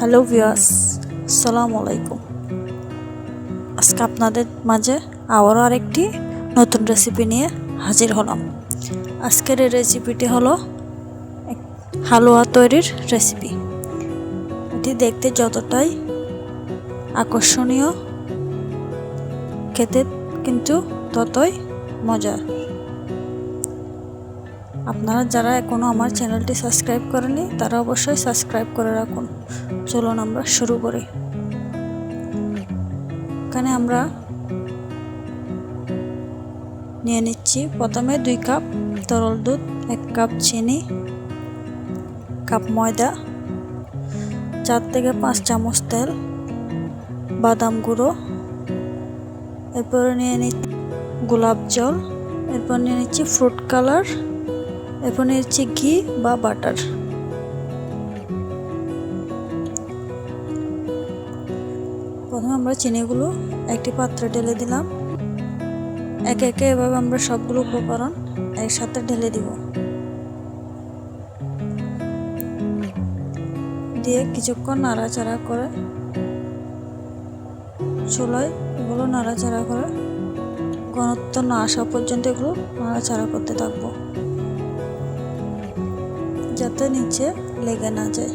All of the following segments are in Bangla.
হ্যালো ভিউয়ার্স, আসসালামু আলাইকুম। আজকে আপনাদের মাঝে আবারও আরেকটি নতুন রেসিপি নিয়ে হাজির হলাম। আজকের এই রেসিপিটি হলো হালুয়া তৈরির রেসিপি। এটি দেখতে যতটাই আকর্ষণীয়, খেতে কিন্তু ততই মজার। আপনারা যারা এখনও আমার চ্যানেলটি সাবস্ক্রাইব করেনি তারা অবশ্যই সাবস্ক্রাইব করে রাখুন। চলুন আমরা শুরু করি। এখানে আমরা নিয়ে নিচ্ছি প্রথমে 2 কাপ তরল দুধ, 1 কাপ চিনি, কাপ ময়দা, 4 থেকে 5 চামচ তেল, বাদাম গুঁড়ো, এরপরে নিয়ে নিচ্ছি গোলাপ জল, এরপর নিয়ে নিচ্ছি ফ্রুট কালার, এরপর নিয়ে নিচ্ছি ঘি বা বাটার। প্রথমে আমরা চিনিগুলো একটি পাত্রে ঢেলে দিলাম। একে একে এভাবে আমরা সবগুলো উপকরণ একসাথে ঢেলে দিব। দিয়ে কিছুক্ষণ নাড়াচাড়া করে চুলায় এগুলো নাড়াচাড়া করে ঘনত্ব না আসা পর্যন্ত এগুলো নাড়াচাড়া করতে থাকবো, যাতে নিচে লেগে না যায়।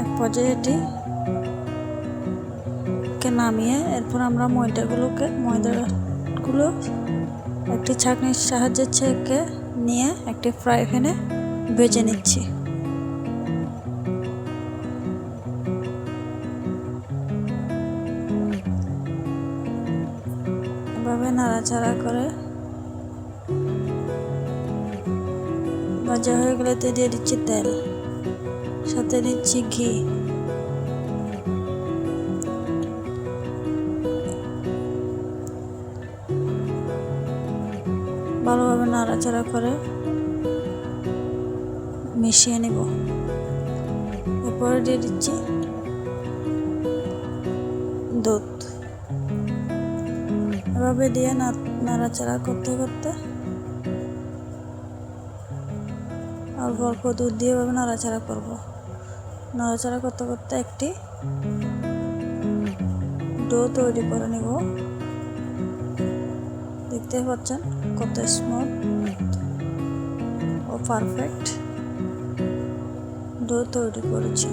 এক পর্যায়ে এটিকে নামিয়ে এরপর আমরা ময়দাগুলো একটি ছাঁকনির সাহায্যে ছেঁকে নিয়ে একটি ফ্রাই প্যানে ভেজে নিচ্ছি। এভাবে নাড়াচাড়া করে ভাজা হয়ে গেলে দিয়ে দিচ্ছি তেল, সাথে দিচ্ছি ঘি। ভালোভাবে নাড়াচাড়া করে মিশিয়ে নিব। এরপরে দিয়ে দিচ্ছি দুধ। এভাবে দিয়ে নাড়াচাড়া করতে করতে অল্প অল্প দুধ দিয়ে এভাবে নাড়াচাড়া করব। নাড়াচাড়া করতে করতে একটি ডো তৈরি করে নিব। দেখতে পাচ্ছেন কত স্মুথ ও পারফেক্ট ডো তৈরি করেছি।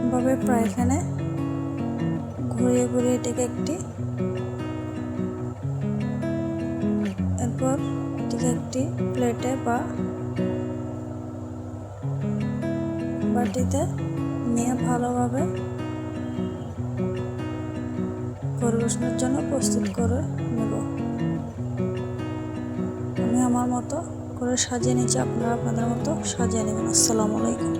এভাবে ফ্রাই প্যানে ঘুরিয়ে ঘুরিয়ে এটিকে একটি প্লেটে বা বাটিতে নিয়ে ভালোভাবে পরিবেশনের জন্য প্রস্তুত করে নেব। আমি আমার মতো করে সাজিয়ে নিচ্ছি, আপনারা আপনাদের মতো সাজিয়ে নেবেন। আসসালামু আলাইকুম।